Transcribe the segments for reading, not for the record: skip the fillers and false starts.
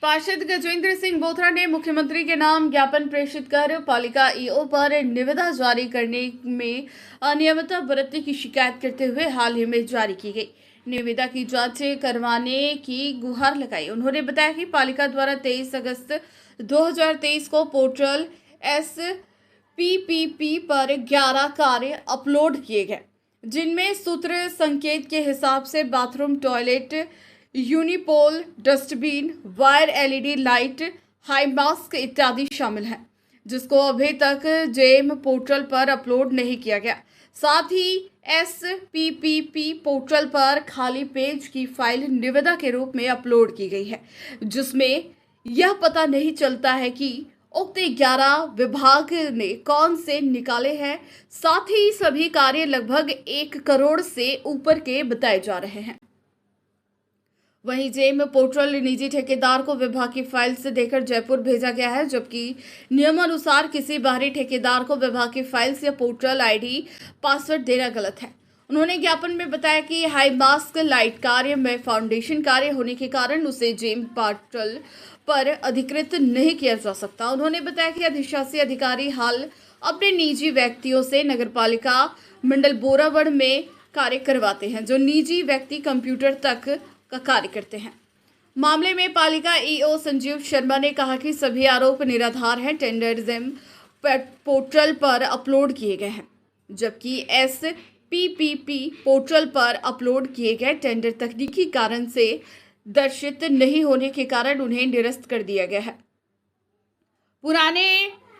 पार्षद गजेंद्र सिंह बोथरा ने मुख्यमंत्री के नाम ज्ञापन प्रेषित कर पालिका ईओ पर निविदा जारी करने में अनियमितता बरतने की शिकायत करते हुए हाल ही में जारी की गई निविदा की जांच करवाने की गुहार लगाई। उन्होंने बताया कि पालिका द्वारा 23 अगस्त 2023 को पोर्टल SPPP पर 11 कार्य अपलोड किए गए, जिनमें सूत्र संकेत के हिसाब से bathroom, toilet, unipole, dustbin, wire, LED light, high mask इत्यादि शामिल हैं, जिसको अभी तक जेम पोर्टल पर अपलोड नहीं किया गया। साथ ही SPPP पोर्टल पर खाली पेज की फाइल निविदा के रूप में अपलोड की गई है, जिसमें यह पता नहीं चलता है कि उक्त 11 विभाग ने कौन से निकाले हैं। साथ ही सभी कार्य लगभग 1 करोड़ से ऊपर के बताए जा रहे हैं। वहीं जेम पोर्टल निजी ठेकेदार को विभाग की फाइल से देकर जयपुर भेजा गया है, जबकि नियमानुसार किसी बाहरी ठेकेदार को विभाग की फाइल से पोर्टल ID पासवर्ड देना गलत है। उन्होंने ज्ञापन में बताया कि हाई मास्क लाइट कार्य में फाउंडेशन कार्य होने के कारण उसे जेम पोर्टल पर अधिकृत नहीं किया जा सकता। उन्होंने बताया कि अधिशासी अधिकारी हाल अपने निजी व्यक्तियों से नगरपालिका मंडल बोरावड़ में कार्य करवाते हैं, जो निजी व्यक्ति कंप्यूटर तक का कार्य करते हैं। मामले में पालिका ईओ संजीव शर्मा ने कहा कि सभी आरोप निराधार हैं। टेंडर जेम पोर्टल पर अपलोड किए गए हैं, जबकि SPPP पोर्टल पर अपलोड किए गए टेंडर तकनीकी कारण से दर्शित नहीं होने के कारण उन्हें निरस्त कर दिया गया है। पुराने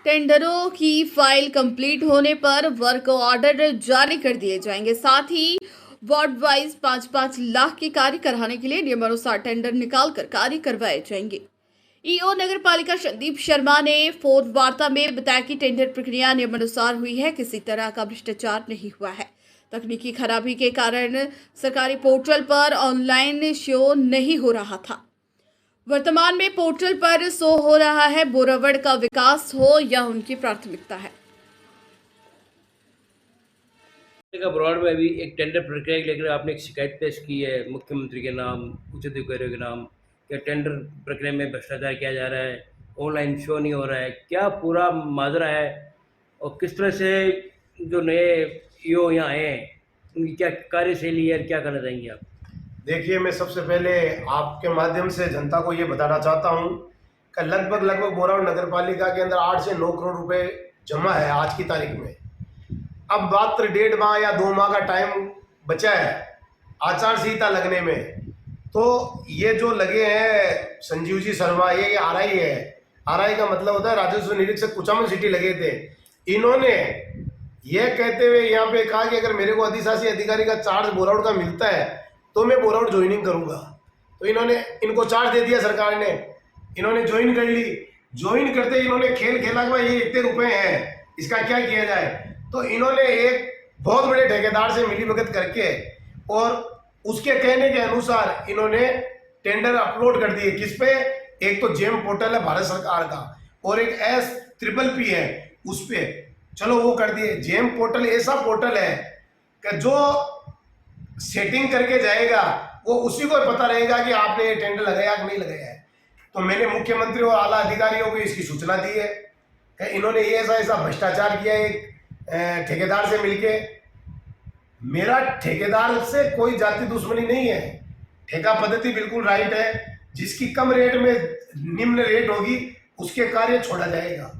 टेंडरों की फाइल कंप्लीट होने पर वर्क ऑर्डर जारी कर दिए जाएंगे। साथ ही वार्ड वाइज 5-5 लाख के कार्य कराने के लिए नियमानुसार टेंडर निकालकर कार्य करवाए जाएंगे। ईओ नगर पालिका संदीप शर्मा ने फोन वार्ता में बताया कि टेंडर प्रक्रिया नियमानुसार हुई है, किसी तरह का भ्रष्टाचार नहीं हुआ है। तकनीकी खराबी के कारण सरकारी पोर्टल पर ऑनलाइन शो नहीं हो रहा था। वर्तमान में पोर्टल पर शो हो रहा है। बोरावड़ का विकास हो यह उनकी प्राथमिकता है। ब्रॉड में अभी एक टेंडर प्रक्रिया के लेकर आपने एक शिकायत पेश की है मुख्यमंत्री के नाम, उच्च अधिकारियों के नाम, क्या टेंडर प्रक्रिया में भ्रष्टाचार किया जा रहा है, ऑनलाइन शो नहीं हो रहा है, क्या पूरा माजरा है और किस तरह से जो नए ईओ यहाँ आए हैं उनकी क्या कार्यशैली है, क्या करना चाहेंगे आप? देखिए, मैं सबसे पहले आपके माध्यम से जनता को ये बताना चाहता हूँ कि लगभग बोरावड़ नगर पालिका के अंदर 8 से 9 करोड़ रुपए जमा है आज की तारीख में। अब मात्र 1.5 माह या 2 माह का टाइम बचा है आचार संहिता लगने में। तो ये जो लगे हैं संजीव जी शर्मा, ये RI है। RI का मतलब होता है राजस्व निरीक्षक, कुचामन सिटी लगे थे। इन्होंने ये कहते हुए यहाँ पे कहा कि अगर मेरे को अधिशासी अधिकारी का चार्ज बोरावड़ का मिलता है तो मैं बोरावड़ ज्वाइनिंग करूंगा। तो इनको चार्ज दे दिया सरकार ने, इन्होंने ज्वाइन कर ली। ज्वाइन करते इन्होंने खेल खेला कि भाई ये इतने रुपए हैं, इसका क्या किया जाए। तो इन्होंने एक बहुत बड़े ठेकेदार से मिलीभगत करके और उसके कहने के अनुसार इन्होंने टेंडर अपलोड कर दिए। किस पे? एक तो जेम पोर्टल है भारत सरकार का और एक SPPP है उस पे, चलो वो कर दिए। जेम पोर्टल ऐसा पोर्टल है कि जो सेटिंग करके जाएगा वो उसी को पता रहेगा कि आपने ये टेंडर लगाया कि नहीं लगाया है। तो मैंने मुख्यमंत्री और आला अधिकारियों को इसकी सूचना दी है कि इन्होंने ये ऐसा भ्रष्टाचार किया एक ठेकेदार से मिलके। मेरा ठेकेदार से कोई जाति दुश्मनी नहीं है, ठेका पद्धति बिल्कुल राइट है। जिसकी कम रेट में निम्न रेट होगी उसके कार्य छोड़ा जाएगा।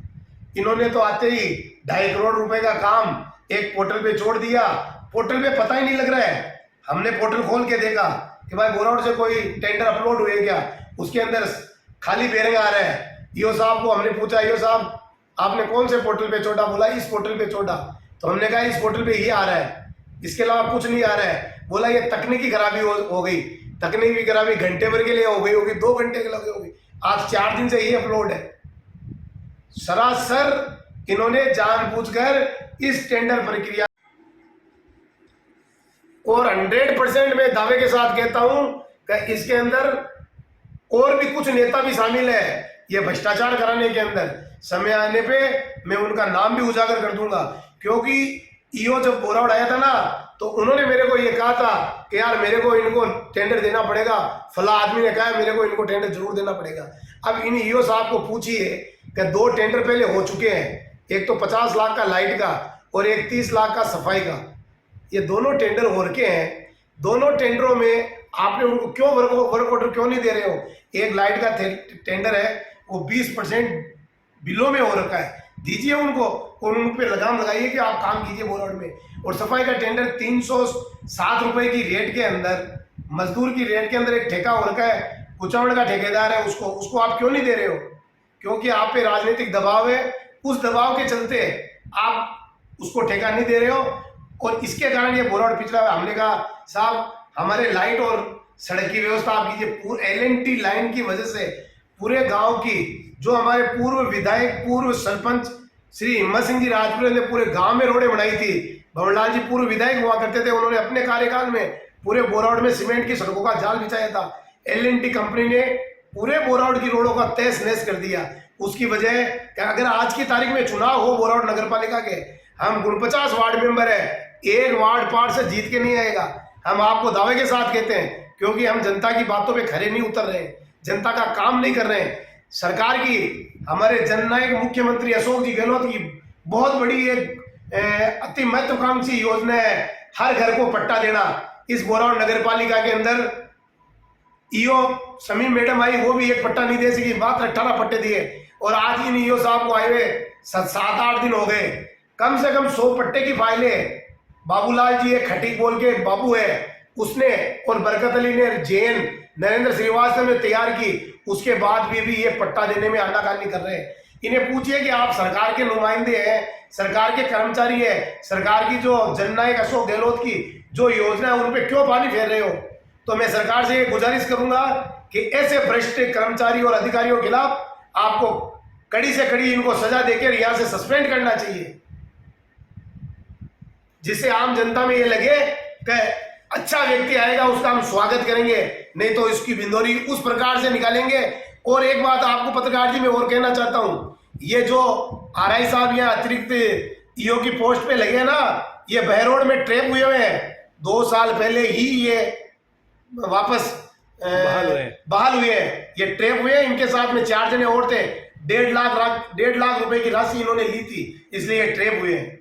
इन्होंने तो आते ही 2.5 करोड़ रुपए का काम एक पोर्टल पे छोड़ दिया। पोर्टल पे पता ही नहीं लग रहा है। हमने पोर्टल खोल के देखा कि भाई बोरावड़ से कोई टेंडर अपलोड हुए क्या, उसके अंदर खाली बेरिंग आ रहा है। ईओ साहब को हमने पूछा, ईओ साहब आपने कौन से पोर्टल पे छोड़ा? बोला इस पोर्टल पे छोड़ा। तो हमने कहा इस पोर्टल पे ये आ रहा है, इसके अलावा कुछ नहीं आ रहा है। बोला ये तकनीकी खराबी हो गई। तकनीकी खराबी घंटे भर के लिए हो गई होगी, 2 घंटे के लगे होगी, आज 4 दिन से ये अपलोड है। सरासर इन्होंने जानबूझकर इस टेंडर प्रक्रिया और 100% मैं दावे के साथ कहता हूं कि इसके अंदर और भी कुछ नेता भी शामिल है ये भ्रष्टाचार कराने के अंदर। समय आने पे मैं उनका नाम भी उजागर कर दूंगा, क्योंकि ईओ जब बोरावड़ आया था ना तो उन्होंने मेरे को ये कहा था कि यार मेरे को इनको टेंडर देना पड़ेगा, फला आदमी ने कहा मेरे को इनको टेंडर जरूर देना पड़ेगा। अब इन ईओ साहब को पूछिए कि 2 टेंडर पहले हो चुके हैं, एक तो 50 लाख का लाइट का और एक 30 लाख का सफाई का, ये दोनों टेंडर हो रखे हैं। दोनों टेंडरों में आपने उनको क्यों वर्क ऑर्डर क्यों नहीं दे रहे हो? एक लाइट का टेंडर है वो 20% बिलों में हो रखा है, दीजिए उनको और उन पर लगाम लगाइए कि आप काम कीजिए बोरावड़ में। और सफाई का टेंडर 307 रुपए की रेट के अंदर, मजदूर की रेट के अंदर एक ठेका हो रखा है, कुचावड़ का ठेकेदार है, उसको आप क्यों नहीं दे रहे हो? क्योंकि आप पे राजनीतिक दबाव है, उस दबाव के चलते आप उसको ठेका नहीं दे रहे हो और इसके कारण ये बोरावड़ पिछड़ा है। हमने कहा साहब हमारे लाइट और सड़क की व्यवस्था आप कीजिए। पूरे LNT लाइन की वजह से पूरे गांव की, जो हमारे पूर्व विधायक पूर्व सरपंच श्री हिम्मत सिंह जी राजपुरे ने पूरे गांव में रोडें बनाई थी, भंवरलाल जी पूर्व विधायक हुआ करते थे, उन्होंने अपने कार्यकाल में पूरे बोरावड़ में सीमेंट की सड़कों का जाल बिछाया था। LNT कंपनी ने पूरे बोरावड़ की रोडों का तहस नहस कर दिया। उसकी वजह कि अगर आज की तारीख में चुनाव हो बोरावड़ नगर पालिका के, हम 49 वार्ड मेंबर है, एक वार्ड पार्ट से जीत के नहीं आएगा। हम आपको दावे के साथ कहते हैं, क्योंकि हम जनता की बातों पे खरे नहीं उतर रहे, जनता का काम नहीं कर रहे हैं। सरकार की, हमारे जननायक मुख्यमंत्री अशोक जी गहलोत की बहुत बड़ी एक अति महत्वाकांक्षी योजना है, हर घर को पट्टा देना। इस बोरावड़ नगर पालिका के अंदर ईओ समीम मैडम आई, वो भी एक पट्टा नहीं दे सकी, मात्र 18 पट्टे दिए। और आज इन ईओ साहब को आए हुए 7-8 दिन हो गए, कम से कम 100 पट्टे की फाइलें बाबूलाल जी एक खटीक बोल के बाबू है उसने और बरकत अली ने, जैन नरेंद्र श्रीवास्तव ने तैयार की, उसके बाद भी ये पट्टा देने में आनाकानी कर रहे हैं। इन्हें पूछिए कि आप सरकार के नुमाइंदे हैं, सरकार के कर्मचारी हैं, सरकार की जो जननायक अशोक गहलोत की जो योजना है उन पर क्यों पानी फेर रहे हो? तो मैं सरकार से गुजारिश करूंगा कि ऐसे भ्रष्ट कर्मचारी और अधिकारियों के खिलाफ आपको कड़ी से कड़ी इनको सजा देकर यहाँ से सस्पेंड करना चाहिए, जिससे आम जनता में ये लगे कि अच्छा व्यक्ति आएगा उसका हम स्वागत करेंगे, नहीं तो इसकी बिंदोरी उस प्रकार से निकालेंगे। और एक बात आपको पत्रकार जी मैं और कहना चाहता हूं, ये जो RI साहब यहाँ अतिरिक्त ईओ की पोस्ट पे लगे ना, ये बहरोड में ट्रैप हुए हैं। 2 साल पहले ही ये वापस बहाल हुए हैं, ये ट्रैप हुए। इनके साथ में 4 जने और थे, 1.5 लाख रुपए की राशि इन्होंने ली थी, इसलिए ये ट्रैप हुए हैं।